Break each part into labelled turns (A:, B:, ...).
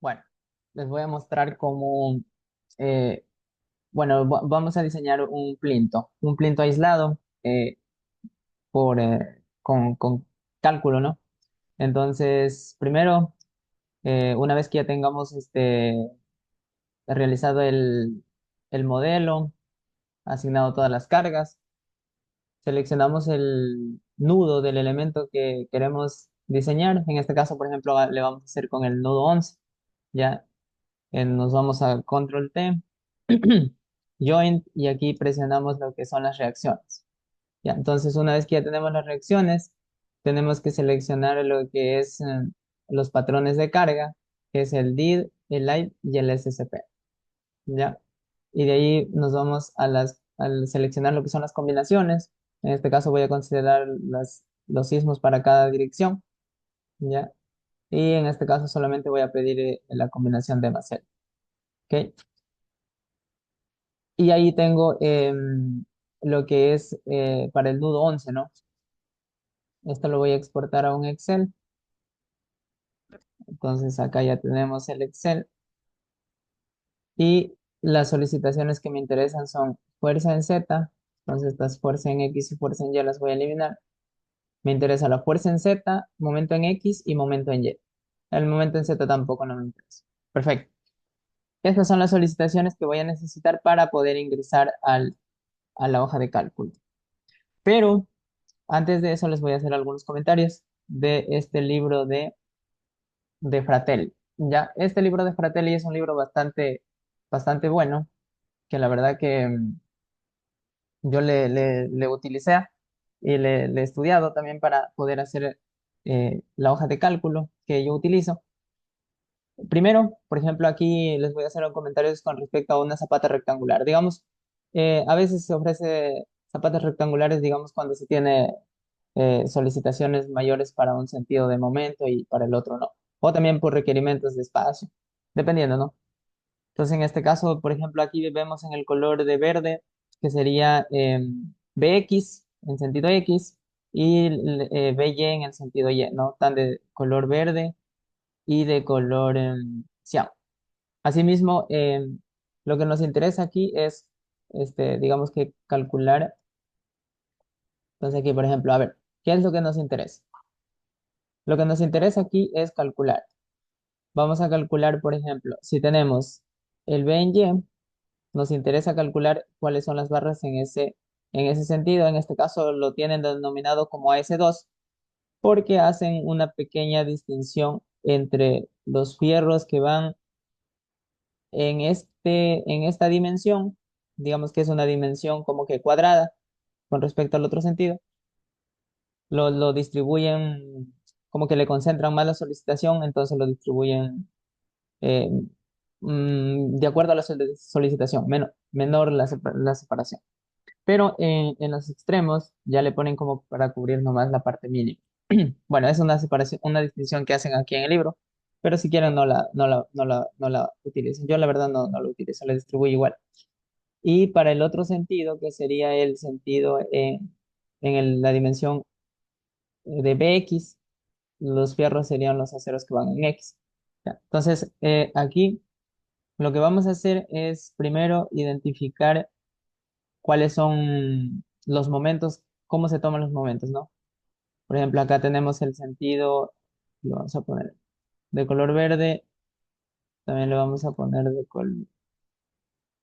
A: Bueno, les voy a mostrar cómo, eh, bueno, vamos a diseñar un plinto aislado con cálculo, ¿no? Entonces, primero, una vez que ya tengamos realizado el modelo, asignado todas las cargas, seleccionamos el nudo del elemento que queremos diseñar. En este caso, por ejemplo, le vamos a hacer con el nudo 11, ¿ya? Nos vamos a Control T, Joint, y aquí presionamos lo que son las reacciones. ¿Ya? Entonces, una vez que ya tenemos las reacciones, tenemos que seleccionar lo que es los patrones de carga, que es el DID, el LIGHT y el SCP. ¿Ya? Y de ahí nos vamos al seleccionar lo que son las combinaciones. En este caso voy a considerar los sismos para cada dirección. ¿Ya? Y en este caso solamente voy a pedir la combinación de Macel. ¿Ok? Y ahí tengo lo que es para el nudo 11, ¿no? Esto lo voy a exportar a un Excel. Entonces acá ya tenemos el Excel. Y las solicitaciones que me interesan son fuerza en Z. Entonces estas fuerza en X y fuerza en Y las voy a eliminar. Me interesa la fuerza en Z, momento en X y momento en Y. El momento en Z tampoco no me interesa. Perfecto. Estas son las solicitaciones que voy a necesitar para poder ingresar a la hoja de cálculo. Pero antes de eso les voy a hacer algunos comentarios de este libro de Fratelli. Ya, este libro de Fratelli es un libro bastante bueno, que la verdad que yo le utilicé y le he estudiado también para poder hacer la hoja de cálculo que yo utilizo. Primero, por ejemplo, aquí les voy a hacer un comentario con respecto a una zapata rectangular. Digamos, a veces se ofrece zapatas rectangulares, digamos, cuando se tiene solicitaciones mayores para un sentido de momento y para el otro no. O también por requerimientos de espacio, dependiendo, ¿no? Entonces, en este caso, por ejemplo, aquí vemos en el color de verde, que sería BX en sentido X y BY en el sentido Y, ¿no? Tan de color verde y de color cian. Asimismo, lo que nos interesa aquí es, digamos que calcular. Entonces, aquí, por ejemplo, a ver, ¿qué es lo que nos interesa? Lo que nos interesa aquí es calcular. Vamos a calcular, por ejemplo, si tenemos el B en Y, nos interesa calcular cuáles son las barras en ese sentido. En este caso lo tienen denominado como AS2 porque hacen una pequeña distinción entre los fierros que van en esta dimensión, digamos que es una dimensión como que cuadrada con respecto al otro sentido, lo distribuyen, como que le concentran más la solicitación, entonces lo distribuyen eh, de acuerdo a la solicitación, menor la separación. Pero en los extremos ya le ponen como para cubrir nomás la parte mínima. Bueno, es una separación, una distinción que hacen aquí en el libro, pero si quieren no la utilicen. Yo la verdad no la utilizo, la distribuyo igual. Y para el otro sentido, que sería el sentido la dimensión de BX, los fierros serían los aceros que van en X. ¿Ya? Entonces, aquí lo que vamos a hacer es primero identificar cuáles son los momentos, cómo se toman los momentos, ¿no? Por ejemplo, acá tenemos el sentido, lo vamos a poner de color verde, también le vamos a poner de color,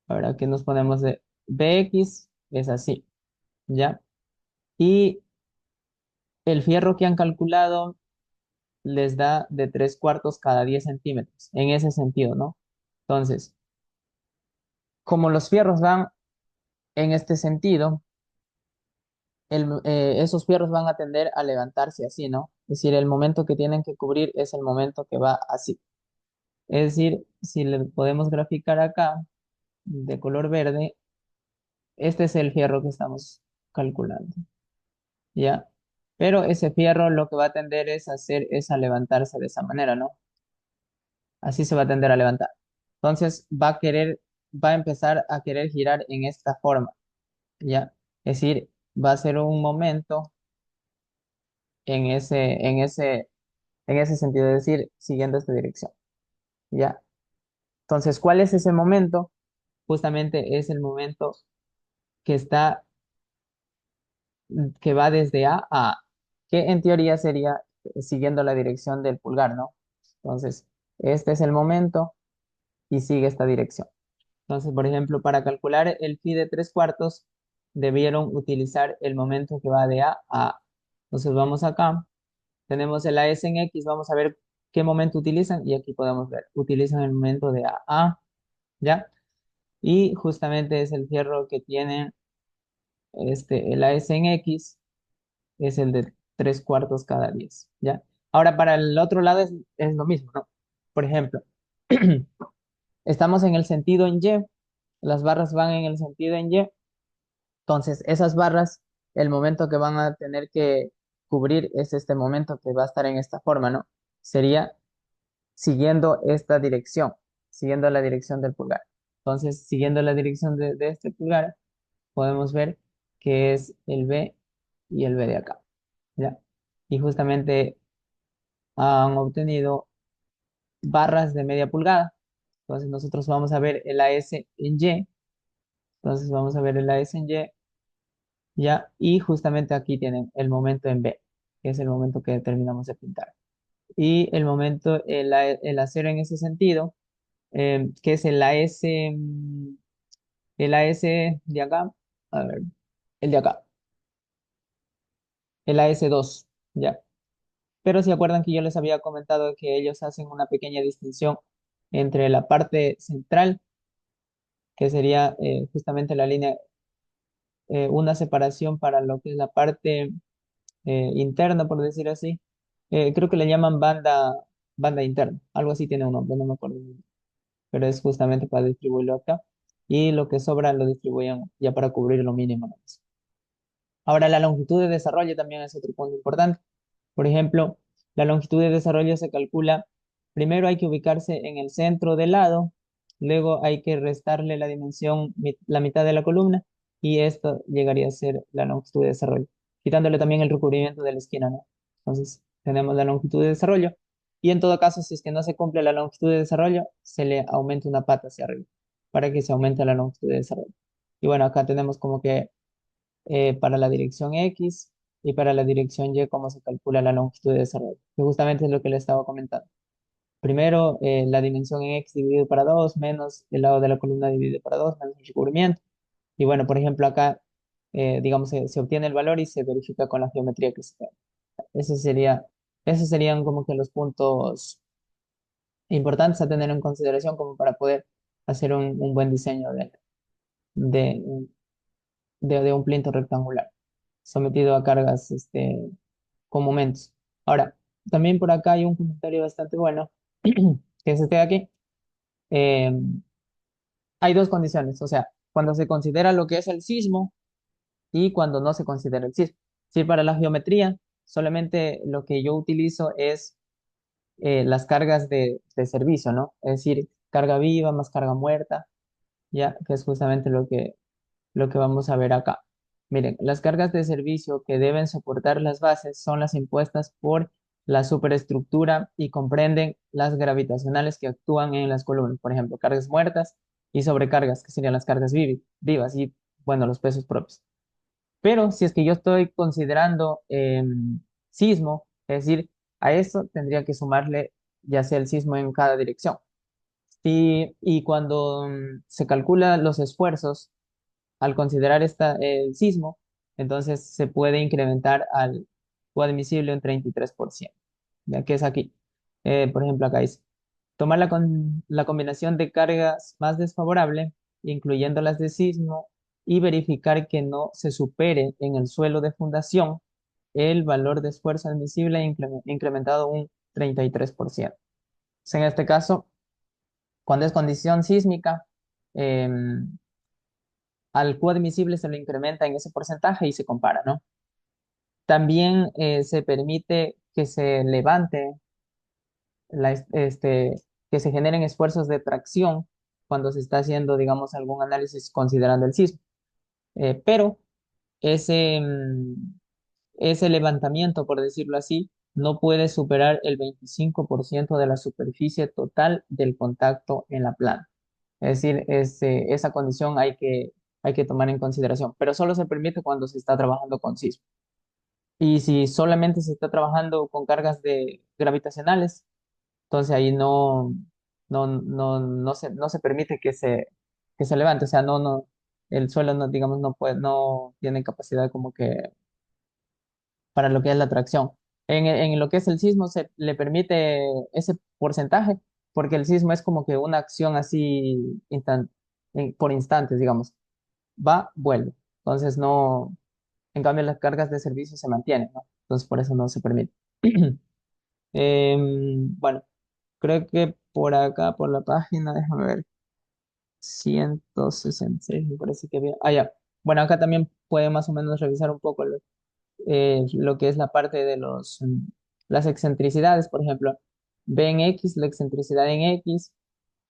A: ahora aquí nos ponemos de BX, es así, ¿ya? Y el fierro que han calculado les da de 3/4 cada 10 centímetros, en ese sentido, ¿no? Entonces, como los fierros van en este sentido, esos fierros van a tender a levantarse así, ¿no? Es decir, el momento que tienen que cubrir es el momento que va así. Es decir, si le podemos graficar acá de color verde, este es el fierro que estamos calculando, ¿ya? Pero ese fierro lo que va a tender es a hacer es a levantarse de esa manera, ¿no? Así se va a tender a levantar. Entonces va a empezar a querer girar en esta forma, ¿ya? Es decir, va a ser un momento en ese sentido, es decir, siguiendo esta dirección. ¿ya? Entonces, ¿cuál es ese momento? Justamente es el momento que está, que va desde A a A, que en teoría sería siguiendo la dirección del pulgar, ¿no? Entonces, este es el momento y sigue esta dirección. Entonces, por ejemplo, para calcular el phi de 3/4, debieron utilizar el momento que va de A a A. Entonces, vamos acá, tenemos el AS en X, vamos a ver qué momento utilizan y aquí podemos ver, utilizan el momento de A a A, ¿ya? Y justamente es el fierro que tiene el AS en X, es el de 3/4 cada 10, ¿ya? Ahora, para el otro lado es lo mismo, ¿no? Por ejemplo, estamos en el sentido en Y, las barras van en el sentido en Y, entonces esas barras, el momento que van a tener que cubrir es este momento que va a estar en esta forma, ¿no? Sería siguiendo esta dirección, siguiendo la dirección del pulgar. Entonces, siguiendo la dirección de este pulgar, podemos ver que es el B y el B de acá, ¿ya? Y justamente han obtenido barras de media pulgada. Entonces, nosotros vamos a ver el AS en Y. Entonces, vamos a ver el AS en Y, ¿ya? Y justamente aquí tienen el momento en B, que es el momento que terminamos de pintar. Y el momento, el acero en ese sentido, que es el AS de acá, a ver, el de acá, el AS2, ¿ya? Pero si acuerdan que yo les había comentado que ellos hacen una pequeña distinción entre la parte central, que sería justamente la línea, una separación para lo que es la parte interna, por decir así. Creo que le llaman banda interna, algo así tiene un nombre, no me acuerdo muy bien, pero es justamente para distribuirlo acá. Y lo que sobra lo distribuyen ya para cubrir lo mínimo, ¿no? Ahora, la longitud de desarrollo también es otro punto importante. Por ejemplo, la longitud de desarrollo se calcula, primero hay que ubicarse en el centro del lado, luego hay que restarle la dimensión, la mitad de la columna, y esto llegaría a ser la longitud de desarrollo, quitándole también el recubrimiento de la esquina, ¿no? Entonces, tenemos la longitud de desarrollo, y en todo caso, si es que no se cumple la longitud de desarrollo, se le aumenta una pata hacia arriba, para que se aumente la longitud de desarrollo. Y bueno, acá tenemos como que para la dirección X y para la dirección Y cómo se calcula la longitud de desarrollo, que justamente es lo que le estaba comentando. Primero, la dimensión en X dividido para 2 menos el lado de la columna dividido para 2 menos el recubrimiento. Y bueno, por ejemplo, acá, digamos, se obtiene el valor y se verifica con la geometría que se tiene. Ese sería, esos serían como que los puntos importantes a tener en consideración como para poder hacer un buen diseño de, de un plinto rectangular sometido a cargas con momentos. Ahora, también por acá hay un comentario bastante bueno, que es este de aquí. Eh, Hay dos condiciones, o sea, cuando se considera lo que es el sismo y cuando no se considera el sismo. Sí, para la geometría, solamente lo que yo utilizo es las cargas de servicio, ¿no? Es decir, carga viva más carga muerta, ya, que es justamente lo que vamos a ver acá. Miren, las cargas de servicio que deben soportar las bases son las impuestas por la superestructura y comprenden las gravitacionales que actúan en las columnas, por ejemplo, cargas muertas y sobrecargas, que serían las cargas vivas y, bueno, los pesos propios. Pero si es que yo estoy considerando sismo, es decir, a eso tendría que sumarle ya sea el sismo en cada dirección. Y cuando se calculan los esfuerzos al considerar el sismo, entonces se puede incrementar al coadmisible un 33%, ya que es aquí. Por ejemplo, acá dice, tomar la combinación de cargas más desfavorable, incluyendo las de sismo, y verificar que no se supere en el suelo de fundación el valor de esfuerzo admisible incrementado un 33%. Entonces, en este caso, cuando es condición sísmica, em, al Q admisible se lo incrementa en ese porcentaje y se compara, ¿no? También se permite que se levante, que se generen esfuerzos de tracción cuando se está haciendo, digamos, algún análisis considerando el sismo. Pero ese, ese levantamiento, por decirlo así, no puede superar el 25% de la superficie total del contacto en la planta. Es decir, esa condición hay que tomar en consideración, pero solo se permite cuando se está trabajando con sismo. Y si solamente se está trabajando con cargas gravitacionales, entonces ahí no se permite que se levante. O sea, el suelo no, digamos, no tiene capacidad como que para lo que es la tracción. En lo que es el sismo se le permite ese porcentaje, porque el sismo es como que una acción así por instantes, digamos. Va, vuelve. Entonces no, en cambio las cargas de servicio se mantienen, ¿no? Entonces por eso no se permite. Bueno, creo que por acá, por la página, déjame ver, 166 me parece que había. Ah, ya. Bueno, acá también puede más o menos revisar un poco lo que es la parte de las excentricidades, por ejemplo, ve en X, la excentricidad en X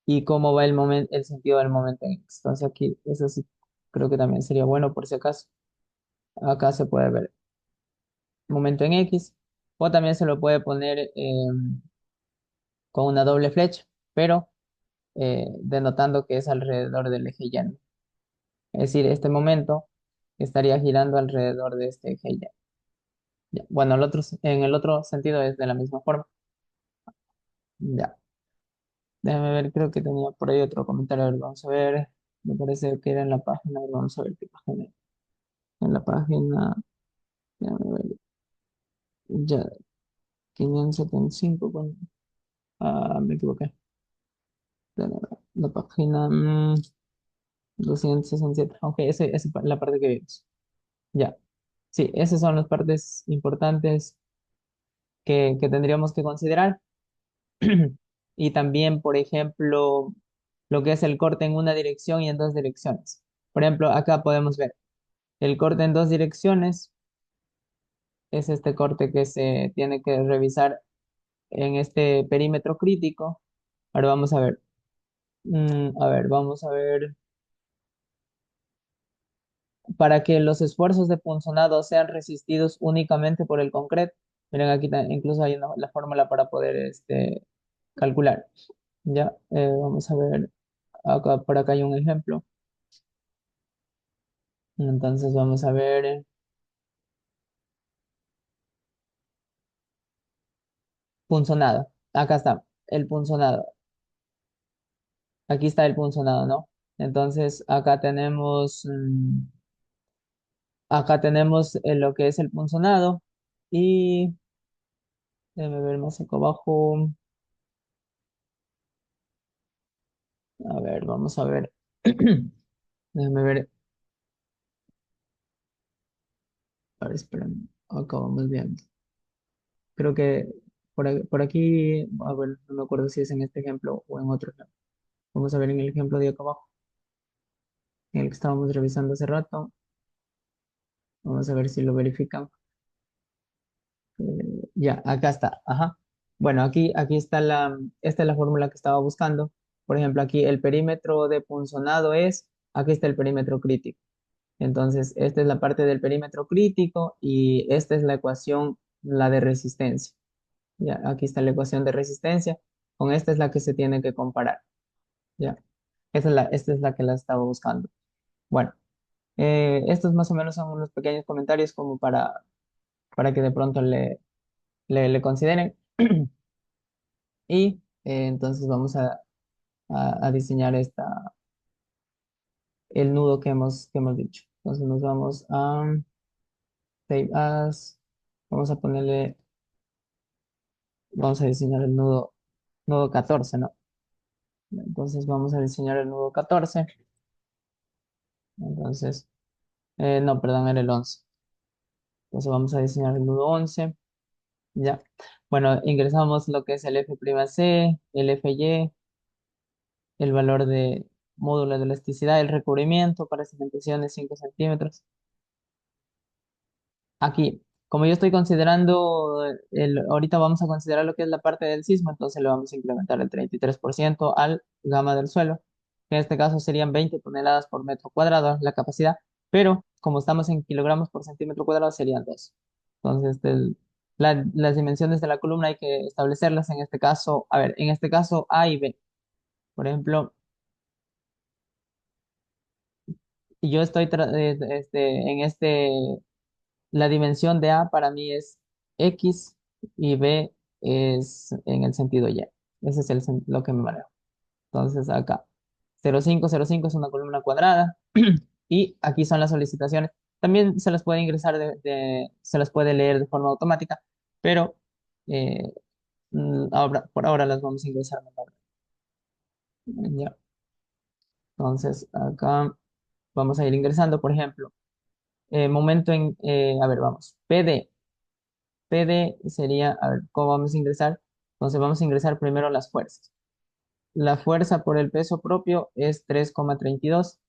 A: y cómo va el sentido del momento en X. Entonces aquí, eso sí, creo que también sería bueno por si acaso. Acá se puede ver momento en X o también se lo puede poner con una doble flecha, pero denotando que es alrededor del eje Y. Es decir, este momento estaría girando alrededor de este eje Y. Ya. Bueno, en el otro sentido es de la misma forma. Ya. Déjame ver, creo que tenía por ahí otro comentario. A ver, vamos a ver. Me parece que era en la página. A ver, vamos a ver qué página. En la página. Déjame ver. Ya, 575. Me equivoqué. La página 267. Ok, esa es la parte que vimos. Ya. Sí, esas son las partes importantes que tendríamos que considerar. Y también, por ejemplo, lo que es el corte en una dirección y en dos direcciones. Por ejemplo, acá podemos ver el corte en dos direcciones es este corte que se tiene que revisar en este perímetro crítico. Ahora vamos a ver. A ver, vamos a ver. Para que los esfuerzos de punzonado sean resistidos únicamente por el concreto. Miren, aquí incluso hay la fórmula para poder calcular. Ya, vamos a ver. Acá, por acá hay un ejemplo. Entonces vamos a ver punzonado. Acá está el punzonado. Aquí está el punzonado, ¿no? Entonces acá tenemos lo que es el punzonado y déjame ver más acá abajo. A ver, vamos a ver. Déjame ver. A ver, esperen. Acá vamos bien. Creo que por aquí, a ver, no me acuerdo si es en este ejemplo o en otro ejemplo. Vamos a ver en el ejemplo de acá abajo, en el que estábamos revisando hace rato. Vamos a ver si lo verifican. Ya, acá está. Ajá. Bueno, aquí está esta es la fórmula que estaba buscando. Por ejemplo, aquí el perímetro de punzonado aquí está el perímetro crítico. Entonces, esta es la parte del perímetro crítico y esta es la ecuación, la de resistencia. Ya, aquí está la ecuación de resistencia. Con esta es la que se tiene que comparar. Ya, esta es la que la estaba buscando. Bueno, estos más o menos son unos pequeños comentarios como para que de pronto le consideren. Y entonces vamos a diseñar el nudo que hemos dicho. Entonces nos vamos a Save As. Vamos a ponerle, vamos a diseñar el nudo 14, ¿no? Entonces vamos a diseñar el nudo 14. Entonces, no, perdón, era el 11. Entonces vamos a diseñar el nudo 11. Ya. Bueno, ingresamos lo que es el F'C, el Fy, el valor de módulo de elasticidad, el recubrimiento para cimentación de 5 centímetros. Aquí, como yo estoy considerando, ahorita vamos a considerar lo que es la parte del sismo, entonces le vamos a incrementar el 33% al gama del suelo, que en este caso serían 20 toneladas por metro cuadrado la capacidad, pero como estamos en kilogramos por centímetro cuadrado serían 2. Entonces, Las dimensiones de la columna hay que establecerlas en este caso, a ver, en este caso A y B. Por ejemplo, yo estoy la dimensión de A para mí es X y B es en el sentido Y. Ese es lo que me manejo. Entonces acá, 0,5, 0,5 es una columna cuadrada y aquí son las solicitaciones. También se las puede ingresar se las puede leer de forma automática, pero eh, por ahora las vamos a ingresar manualmente. Ya. Entonces acá vamos a ir ingresando, por ejemplo, a ver, vamos, PD sería, a ver, ¿cómo vamos a ingresar? Entonces vamos a ingresar primero las fuerzas. La fuerza por el peso propio es 3,32.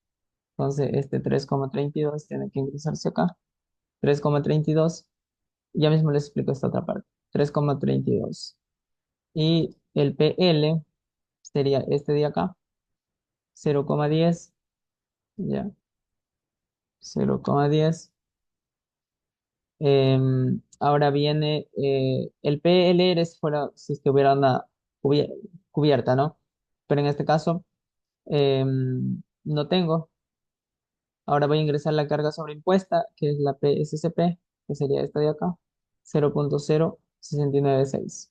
A: Entonces este 3,32 tiene que ingresarse acá. 3,32. Ya mismo les explico esta otra parte. 3,32. Y el PL sería este de acá. 0,10. Ya. 0,10. Ahora viene el PLR es fuera si es que hubiera una cubier- cubierta, ¿no? Pero en este caso no tengo. Ahora voy a ingresar la carga sobreimpuesta, que es la PSCP, que sería esta de acá, 0,0696.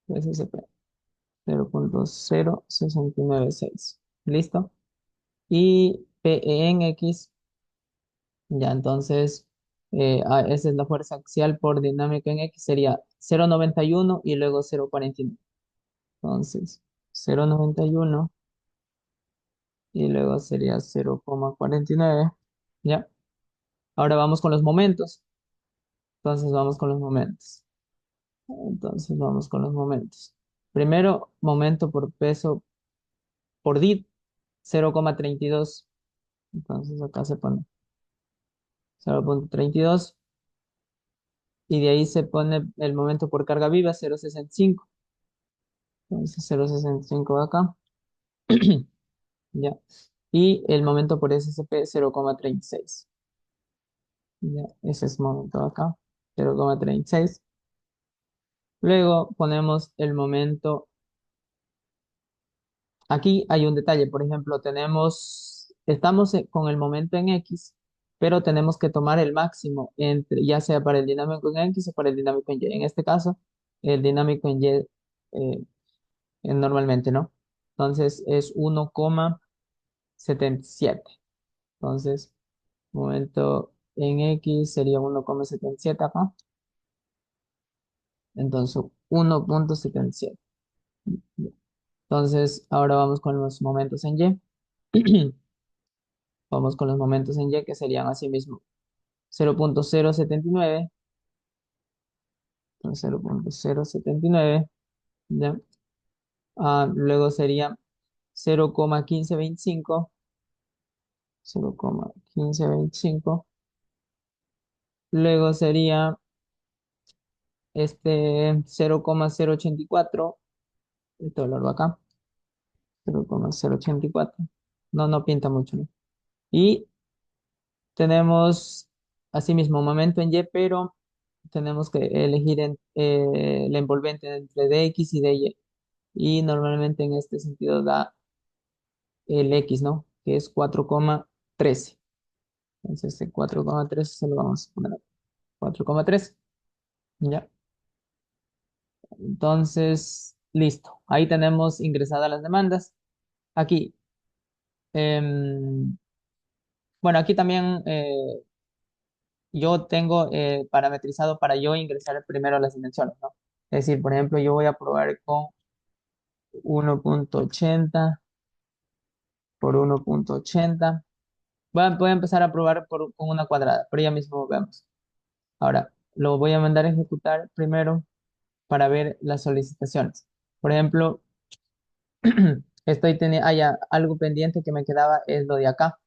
A: PSCP, 0,0696. ¿Listo? Y PE en X, ya entonces, esa es la fuerza axial por dinámica en X, sería 0,91 y luego 0,49. Entonces, 0,91 y luego sería 0,49. ¿Ya? Ahora vamos con los momentos. Entonces vamos con los momentos. Entonces vamos con los momentos. Primero, momento por peso por DIT, 0,32. Entonces acá se pone 0,32 y de ahí se pone el momento por carga viva, 0,65. Entonces 0,65 acá. Ya. Y el momento por SCP, 0,36. Ya, ese es momento acá, 0,36. Luego ponemos el momento. Aquí hay un detalle, por ejemplo, estamos con el momento en X, pero tenemos que tomar el máximo entre, ya sea para el dinámico en X o para el dinámico en Y. En este caso, el dinámico en Y normalmente, ¿no? Entonces es 1,77. Entonces, momento en X sería 1,77 acá. Entonces, 1,77. Entonces, ahora vamos con los momentos en Y. Vamos con los momentos en Y que serían así mismo 0,079, entonces 0,079, ¿ya? Luego sería 0,1525, 0,1525, luego sería 0,084, esto lo hago acá, 0,084, no pinta mucho, ¿no? Y tenemos asimismo momento en Y, pero tenemos que elegir la envolvente entre dx y dy. Y normalmente en este sentido da el x, ¿no? Que es 4,13. Entonces, este 4,13 se lo vamos a poner acá. 4,3. Ya. Entonces, listo. Ahí tenemos ingresadas las demandas. Aquí, em, bueno, aquí también yo tengo parametrizado para yo ingresar primero las dimensiones, ¿no? Es decir, por ejemplo, yo voy a probar con 1,80 por 1,80. Voy a empezar a probar con una cuadrada, pero ya mismo vemos. Ahora, lo voy a mandar a ejecutar primero para ver las solicitaciones. Por ejemplo, algo pendiente que me quedaba es lo de acá.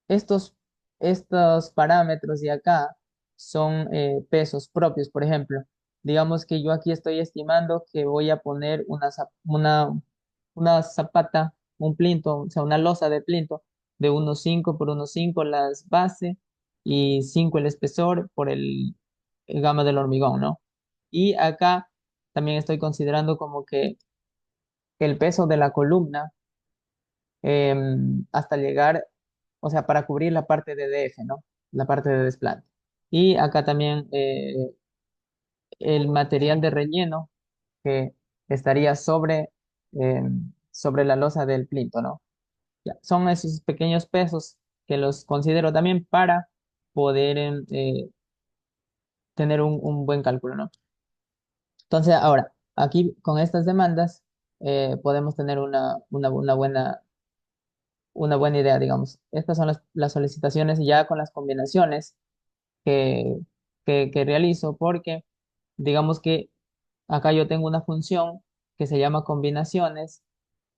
A: Estos, estos parámetros de acá son pesos propios. Por ejemplo, digamos que yo aquí estoy estimando que voy a poner una zapata, un plinto, o sea, una losa de plinto de 1,5 por 1,5 las bases y 5 el espesor por el gama del hormigón, ¿no? Y acá también estoy considerando como que el peso de la columna hasta llegar, o sea, para cubrir la parte de DF, ¿no? La parte de desplante. Y acá también el material de relleno que estaría sobre la losa del plinto, ¿no? Ya, son esos pequeños pesos que los considero también para poder tener un buen cálculo, ¿no? Entonces, ahora, aquí con estas demandas podemos tener una buena idea, digamos. Estas son las solicitaciones ya con las combinaciones que, que realizo porque, digamos que acá yo tengo una función que se llama combinaciones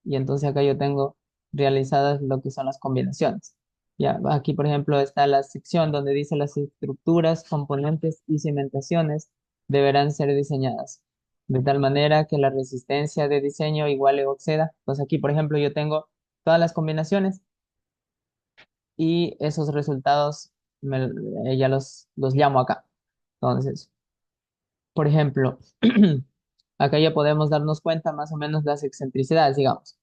A: y entonces acá yo tengo realizadas lo que son las combinaciones. Ya, aquí, por ejemplo, está la sección donde dice las estructuras, componentes y cimentaciones deberán ser diseñadas de tal manera que la resistencia de diseño iguale o exceda. Entonces aquí, por ejemplo, yo tengo todas las combinaciones y esos resultados ya los llamo acá. Entonces, por ejemplo, acá ya podemos darnos cuenta más o menos de las excentricidades, digamos.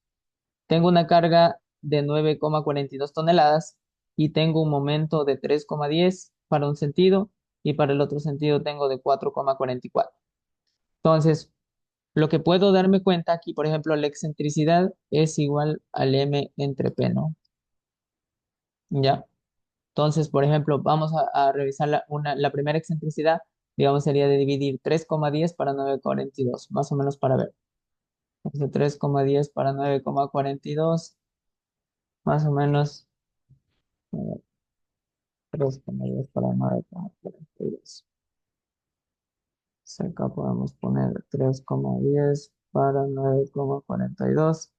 A: Tengo una carga de 9,42 toneladas y tengo un momento de 3,10 para un sentido y para el otro sentido tengo de 4,44. Entonces, lo que puedo darme cuenta aquí, por ejemplo, la excentricidad es igual al M entre P, ¿no? ¿Ya? Entonces, por ejemplo, vamos a revisar la primera excentricidad, digamos, sería de dividir 3,10 para 9,42, más o menos para ver. Entonces, 3,10 para 9,42, más o menos 3,10 para 9,42. Acá podemos poner 3,10 para 9,42,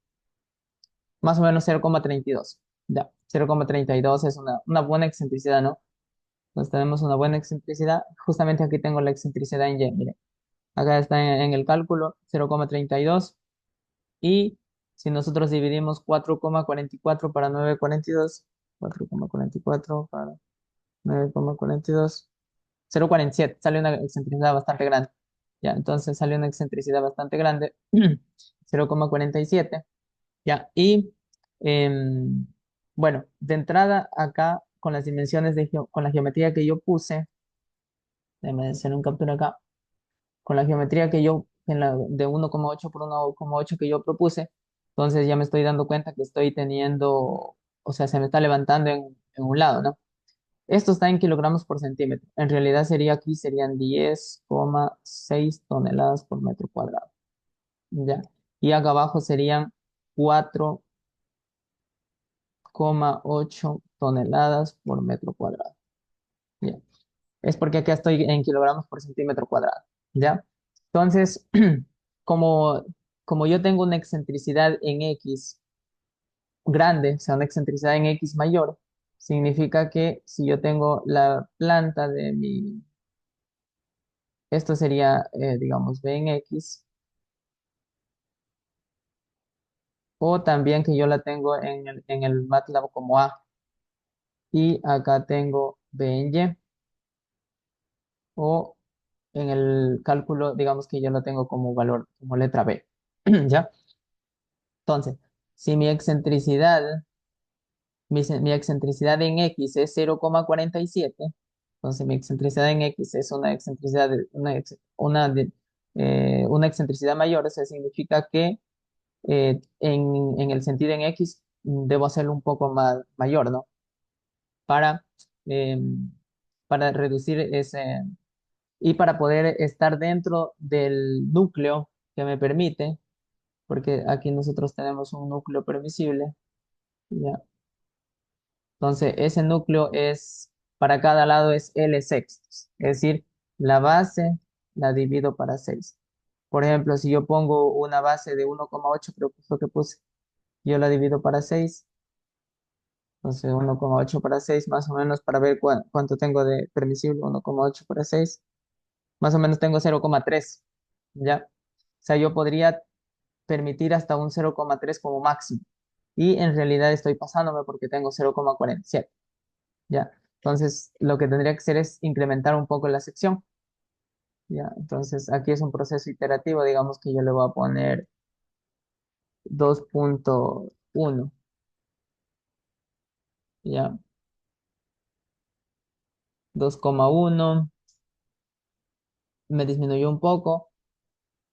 A: más o menos 0,32. Ya, 0,32 es una buena excentricidad, ¿no? Entonces tenemos una buena excentricidad. Justamente aquí tengo la excentricidad en Y, mire. Acá está en el cálculo 0,32 y si nosotros dividimos 4,44 para 9,42, 4,44 para 9,42, 0,47, sale una excentricidad bastante grande. Ya, entonces sale una excentricidad bastante grande, 0,47. Ya, y em, bueno, de entrada acá con las dimensiones con la geometría que yo puse, déjame hacer un captura acá, con la geometría que yo, de 1,8 por 1,8 que yo propuse, entonces ya me estoy dando cuenta que estoy teniendo, o sea, se me está levantando en un lado, ¿no? Esto está en kilogramos por centímetro. En realidad serían 10,6 toneladas por metro cuadrado. ¿Ya? Y acá abajo serían 4,8 toneladas por metro cuadrado. ¿Ya? Es porque acá estoy en kilogramos por centímetro cuadrado. ¿Ya? Entonces, como, como yo tengo una excentricidad en X grande, o sea, una excentricidad en X mayor, significa que si yo tengo la planta esto sería, digamos, B en X, o también que yo la tengo en el MATLAB como A, y acá tengo B en Y, o en el cálculo, digamos que yo lo tengo como valor, como letra B, ¿ya? Entonces, si mi excentricidad en X es 0,47, entonces mi excentricidad en X es una excentricidad una excentricidad mayor, eso significa que en el sentido en X debo hacerlo un poco más mayor, ¿no? Para, eh, para reducir ese y para poder estar dentro del núcleo que me permite, porque aquí nosotros tenemos un núcleo permisible, ¿ya? Entonces ese núcleo para cada lado es L sextos, es decir, la base la divido para 6. Por ejemplo, si yo pongo una base de 1,8, creo que es lo que puse, yo la divido para 6. Entonces 1,8 para 6 más o menos para ver cuánto tengo de permisible, 1,8 para 6 más o menos tengo 0,3, ¿ya? O sea, yo podría permitir hasta un 0,3 como máximo. Y en realidad estoy pasándome porque tengo 0,47, ¿ya? Entonces, lo que tendría que hacer es incrementar un poco la sección. Ya, entonces aquí es un proceso iterativo, digamos que yo le voy a poner 2.1, ya, 2,1, me disminuyó un poco,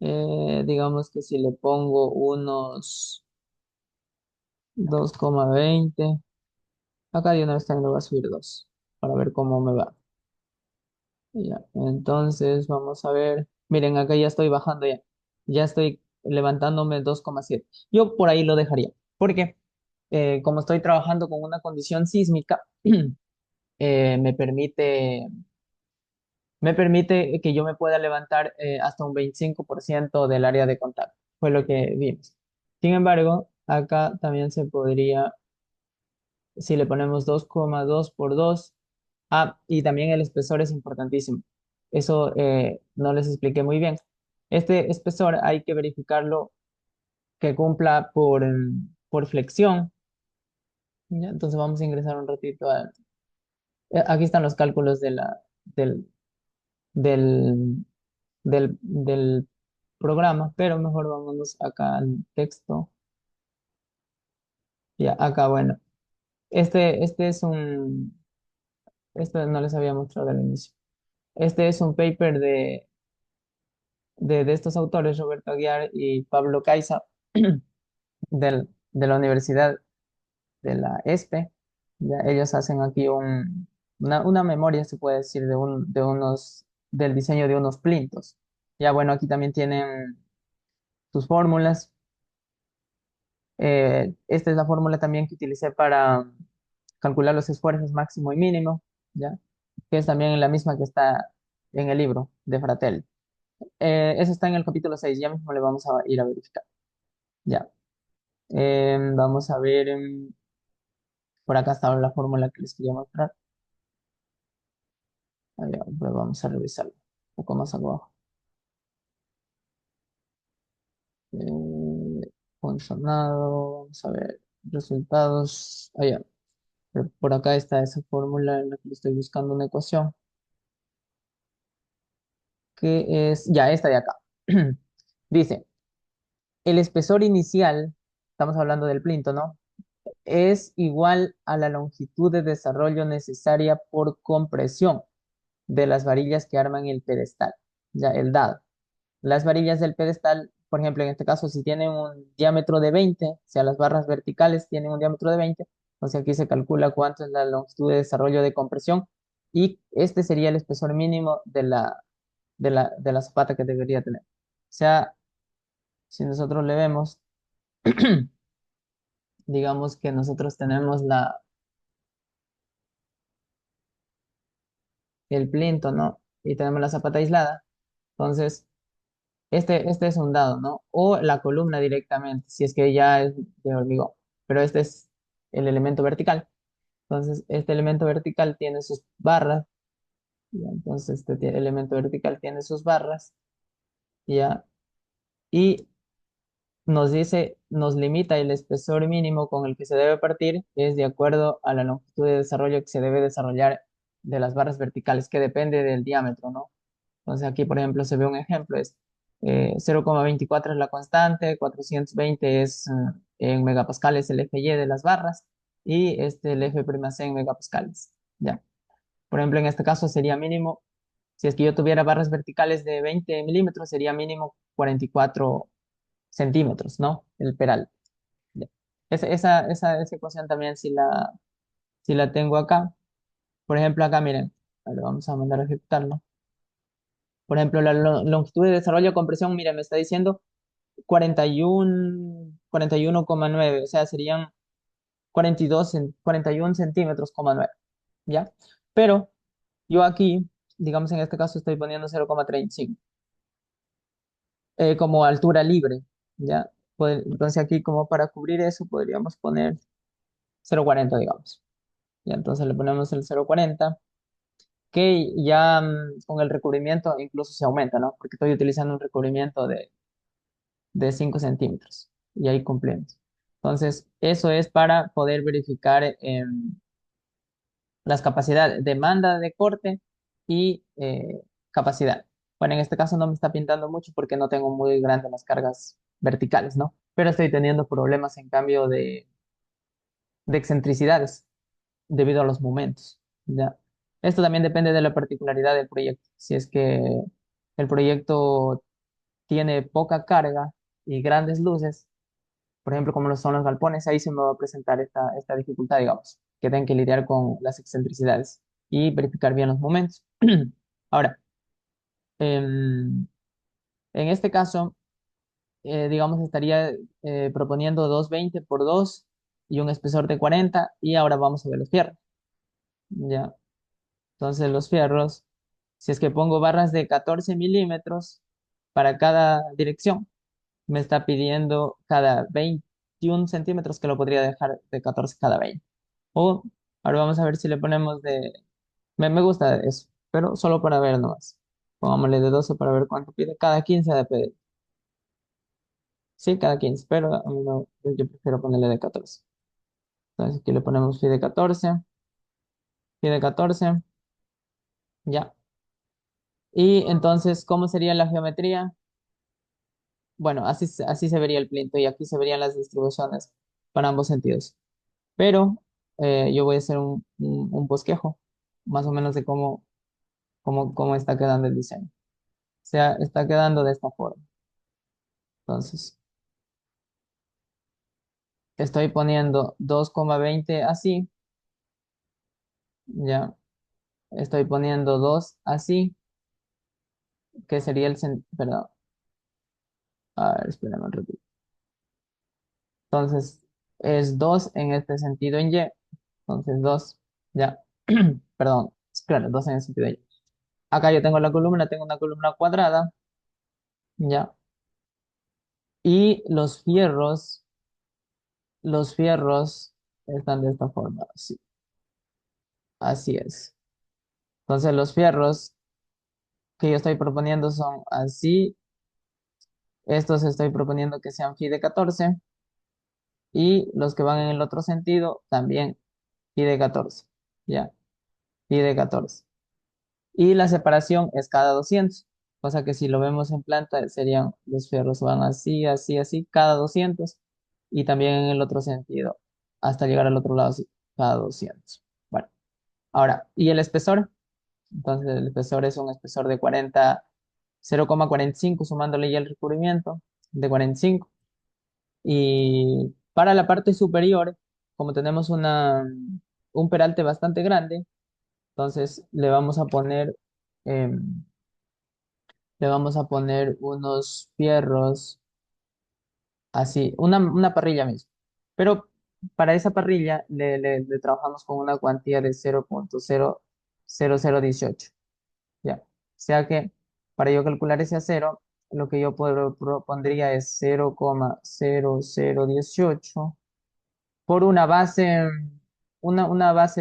A: digamos que si le pongo unos 2,20, acá de una vez también le voy a subir 2 para ver cómo me va. Ya, entonces vamos a ver, miren, acá ya estoy bajando ya, ya estoy levantándome 2,7. Yo por ahí lo dejaría, porque como estoy trabajando con una condición sísmica, me permite que yo me pueda levantar hasta un 25% del área de contacto. Fue lo que vimos. Sin embargo, acá también se podría, si le ponemos 2,2 por 2, y también el espesor es importantísimo. Eso no les expliqué muy bien. Este espesor hay que verificarlo que cumpla por flexión. ¿Ya? Entonces vamos a ingresar un ratito aquí están los cálculos del, del, del programa, pero mejor vámonos acá al texto. Ya, acá, bueno, este es esto no les había mostrado al inicio. Este es un paper de estos autores, Roberto Aguiar y Pablo Caiza, de la Universidad de la ESPE. Ya, ellos hacen aquí una memoria, se puede decir, del diseño de unos plintos. Ya, bueno, aquí también tienen sus fórmulas. Esta es la fórmula también que utilicé para calcular los esfuerzos máximo y mínimo, ¿ya? Que es también la misma que está en el libro de Fratelli. Eso está en el capítulo 6, ya mismo le vamos a ir a verificar. Ya. Vamos a ver, por acá está la fórmula que les quería mostrar. A ver, pues vamos a revisarlo un poco más abajo. Funcionado, vamos a ver resultados. Allá. Por acá está esa fórmula en la que le estoy buscando una ecuación, que es, ya, esta de acá. Dice, el espesor inicial, estamos hablando del plinto, ¿no? Es igual a la longitud de desarrollo necesaria por compresión de las varillas que arman el pedestal, ya, el dado. Las varillas del pedestal, por ejemplo, en este caso, si tienen un diámetro de 20, o sea, las barras verticales tienen un diámetro de 20, entonces aquí se calcula cuánto es la longitud de desarrollo de compresión y este sería el espesor mínimo de la zapata que debería tener. O sea, si nosotros le vemos, digamos que nosotros tenemos el plinto, ¿no? Y tenemos la zapata aislada, entonces este es un dado, ¿no? O la columna directamente, si es que ya es de hormigón, pero este es el elemento vertical. Entonces, este elemento vertical tiene sus barras, ¿ya? Entonces este elemento vertical tiene sus barras, ¿ya? Y nos dice, nos limita el espesor mínimo con el que se debe partir, es de acuerdo a la longitud de desarrollo que se debe desarrollar de las barras verticales, que depende del diámetro, ¿no? Entonces aquí, por ejemplo, se ve un ejemplo, es 0,24 es la constante, 420 es en megapascales el eje Y de las barras y el eje prima C en megapascales. Ya. Por ejemplo, en este caso sería mínimo, si es que yo tuviera barras verticales de 20 milímetros, sería mínimo 44 centímetros, ¿no? El peral. Ya. Esa ecuación también si la tengo acá. Por ejemplo, acá miren, ahora vamos a mandar a ejecutarlo. Por ejemplo, la longitud de desarrollo de compresión, mira, me está diciendo 41,9, o sea, serían 41 centímetros, 9, ¿ya? Pero yo aquí, digamos en este caso, estoy poniendo 0,35 como altura libre, ¿ya? Entonces aquí, como para cubrir eso, podríamos poner 0,40, digamos. ¿Ya? Entonces le ponemos el 0,40, que ya con el recubrimiento incluso se aumenta, ¿no? Porque estoy utilizando un recubrimiento de 5 centímetros y ahí cumplimos. Entonces, eso es para poder verificar las capacidades, demanda de corte y capacidad. Bueno, en este caso no me está pintando mucho porque no tengo muy grandes las cargas verticales, ¿no? Pero estoy teniendo problemas en cambio de excentricidades debido a los momentos, ¿ya? Esto también depende de la particularidad del proyecto. Si es que el proyecto tiene poca carga y grandes luces, por ejemplo, como lo son los galpones, ahí se me va a presentar esta dificultad, digamos, que tengan que lidiar con las excentricidades y verificar bien los momentos. Ahora, en este caso, digamos, estaría proponiendo 220 por 2 y un espesor de 40 y ahora vamos a ver los fierros, ¿ya? Entonces los fierros, si es que pongo barras de 14 milímetros para cada dirección, me está pidiendo cada 21 centímetros que lo podría dejar de 14 cada 20. O ahora vamos a ver si le ponemos de... Me gusta eso, pero solo para ver nomás. Pongámosle de 12 para ver cuánto pide. Cada 15 de pedir. Sí, cada 15, pero a mí no, yo prefiero ponerle de 14. Entonces aquí le ponemos phi de 14, ya. Y entonces, ¿cómo sería la geometría? Bueno, así se vería el plinto y aquí se verían las distribuciones para ambos sentidos. Pero yo voy a hacer un bosquejo, más o menos de cómo está quedando el diseño. O sea, está quedando de esta forma. Entonces, estoy poniendo 2,20 así, ya. Estoy poniendo 2 así, que sería perdón, a ver, espérame un ratito. Entonces, es 2 en este sentido en Y. Entonces, 2 ya. Perdón, claro, 2 en el sentido de Y. Acá yo tengo la columna, tengo una columna cuadrada, ya. Y los fierros están de esta forma, así, así es. Entonces, los fierros que yo estoy proponiendo son así. Estos estoy proponiendo que sean phi de 14 y los que van en el otro sentido también phi de 14, ya, phi de 14. Y la separación es cada 200, cosa que si lo vemos en planta serían los fierros van así, así, así, cada 200 y también en el otro sentido, hasta llegar al otro lado, así, cada 200. Bueno, ahora, ¿y el espesor? Entonces el espesor es un espesor de 0,45 sumándole ya el recubrimiento de 45. Y para la parte superior, como tenemos un peralte bastante grande, entonces em, le vamos a poner unos fierros así, una parrilla mismo. Pero para esa parrilla le trabajamos con una cuantía de 0,00018. Ya. O sea que para yo calcular ese acero, lo que yo propondría es 0,0018 por una base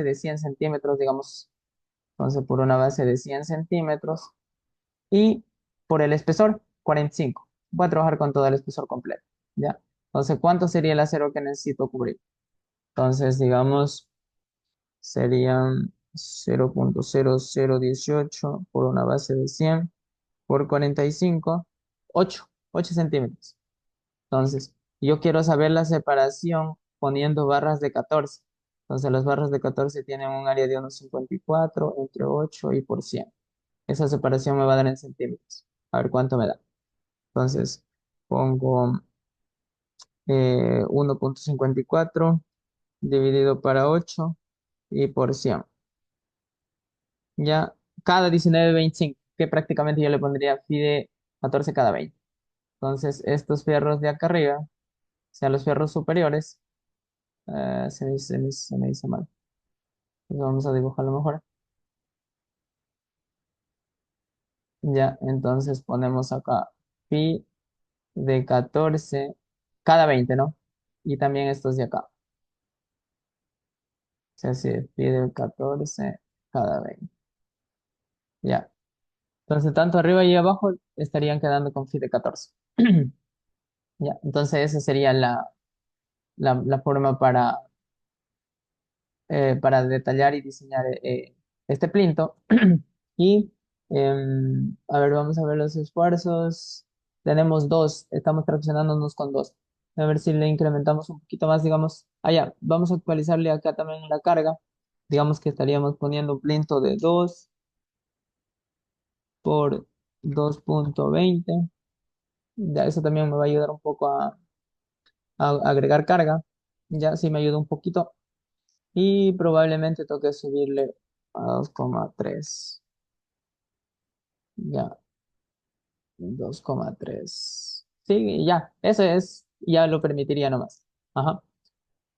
A: de 100 centímetros, digamos. Entonces, por una base de 100 centímetros y por el espesor, 45. Voy a trabajar con todo el espesor completo, ¿ya? Entonces, ¿cuánto sería el acero que necesito cubrir? Entonces, digamos, serían 0,0018 por una base de 100 por 45, 8 centímetros. Entonces, yo quiero saber la separación poniendo barras de 14. Entonces, las barras de 14 tienen un área de 1,54 entre 8 y por 100. Esa separación me va a dar en centímetros. A ver cuánto me da. Entonces, pongo 1,54 dividido para 8 y por 100. Ya, cada 19,25, que prácticamente yo le pondría phi de 14 cada 20. Entonces, estos fierros de acá arriba, o sea, los fierros superiores, se me dice mal. Pues vamos a dibujarlo mejor. Ya, entonces ponemos acá pi de 14 cada 20, ¿no? Y también estos de acá. O sea, sí, pi de 14 cada 20. Ya. Entonces, tanto arriba y abajo estarían quedando con phi de 14. Ya, entonces esa sería la forma para detallar y diseñar este plinto. Y A ver, vamos a ver los esfuerzos. Tenemos dos, estamos traccionándonos con dos. A ver si le incrementamos un poquito más, digamos. Ya, vamos a actualizarle acá también la carga. Digamos que estaríamos poniendo un plinto de 2 por 2,20. Ya, eso también me va a ayudar un poco a agregar carga. Ya, sí me ayuda un poquito. Y probablemente toque subirle a 2,3. Ya, 2,3. Sí, ya, eso es, ya lo permitiría nomás. Ajá.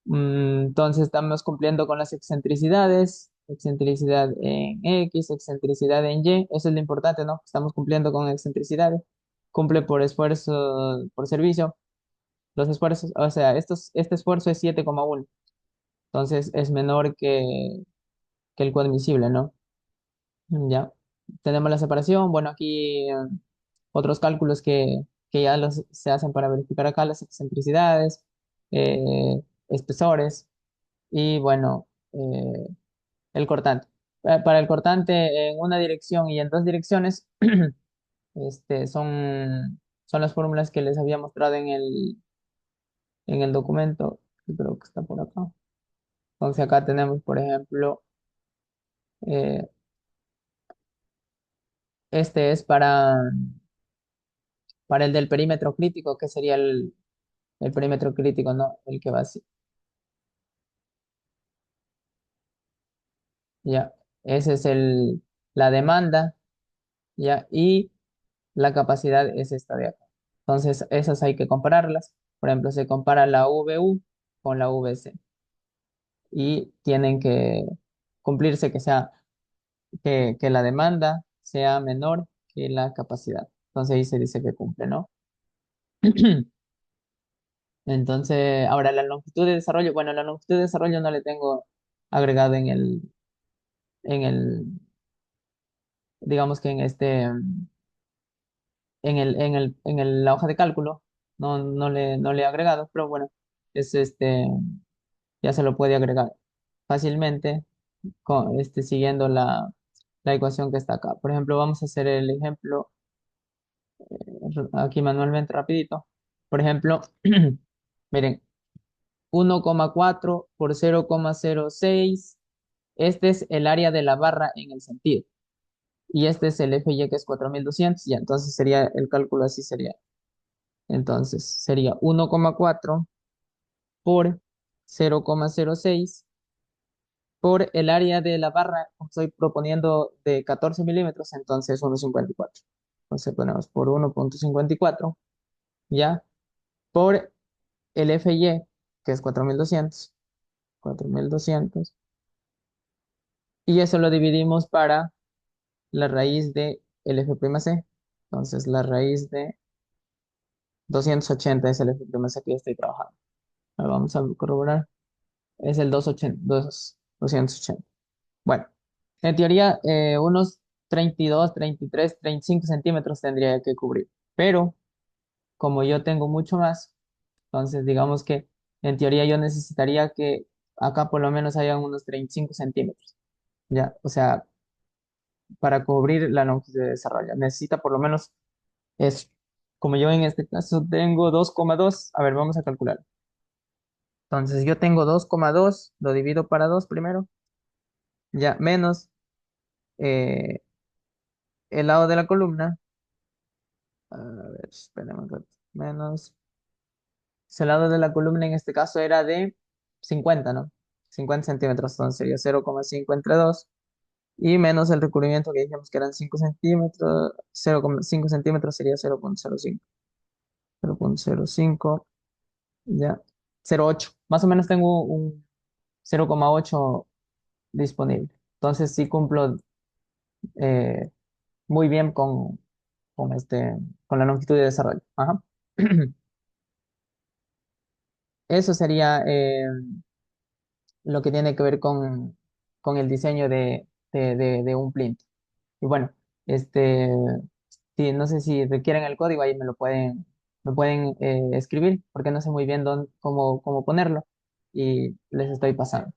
A: Entonces estamos cumpliendo con las excentricidades, excentricidad en X, excentricidad en Y, eso es lo importante, ¿no? Estamos cumpliendo con excentricidades, cumple por esfuerzo, por servicio, los esfuerzos, o sea, este esfuerzo es 7,1, entonces es menor que el coadmisible, ¿no? Ya, tenemos la separación, bueno, aquí otros cálculos que ya se hacen para verificar acá las excentricidades, espesores y bueno, el cortante. Para el cortante en una dirección y en dos direcciones, son las fórmulas que les había mostrado en el documento, que creo que está por acá. Entonces acá tenemos, por ejemplo, eh, este es para el del perímetro crítico, que sería el perímetro crítico, ¿no? El que va así. Ya, ese es la demanda, ya, y la capacidad es esta de acá. Entonces, esas hay que compararlas. Por ejemplo, se compara la VU con la VC y tienen que cumplirse que la demanda sea menor que la capacidad. Entonces ahí se dice que cumple, ¿no? Entonces, ahora la longitud de desarrollo, bueno, la longitud de desarrollo no le tengo agregado en el, digamos que la hoja de cálculo, no le he agregado, pero bueno, es ya se lo puede agregar fácilmente siguiendo la ecuación que está acá. Por ejemplo, vamos a hacer el ejemplo aquí manualmente rapidito. Por ejemplo, miren, 1,4 por 0,06. Este es el área de la barra en el sentido. Y este es el FY que es 4.200. Ya, entonces sería el cálculo así sería. Entonces sería 1,4 por 0,06 por el área de la barra, como estoy proponiendo de 14 milímetros, entonces 1,54. Entonces ponemos por 1,54, ¿ya? Por el FY, que es 4.200, 4.200, y eso lo dividimos para la raíz de el F'C. Entonces la raíz de 280 es el F'C que yo estoy trabajando. Ahora vamos a corroborar. Es el 280. Bueno, en teoría, unos 32, 33, 35 centímetros tendría que cubrir. Pero como yo tengo mucho más, entonces digamos que en teoría yo necesitaría que acá por lo menos hayan unos 35 centímetros. Ya, o sea, para cubrir la longitud de desarrollo. Necesita por lo menos eso. Como yo en este caso tengo 2,2, a ver, vamos a calcular. Entonces yo tengo 2,2, lo divido para 2 primero, ya, menos eh, el lado de la columna. A ver, espérame un rato. Menos. Ese lado de la columna en este caso era de 50, ¿no? 50 centímetros, entonces sería 0,5 entre 2. Y menos el recubrimiento que dijimos que eran 5 centímetros. 0,5 centímetros sería 0,05. 0,05, ya. 0,8. Más o menos tengo un 0,8 disponible. Entonces sí cumplo eh, muy bien con la longitud de desarrollo. Ajá. Eso sería lo que tiene que ver con el diseño de un plinto. Y bueno, este, sí, no sé si requieren el código, ahí me pueden escribir, porque no sé muy bien cómo ponerlo, y les estoy pasando.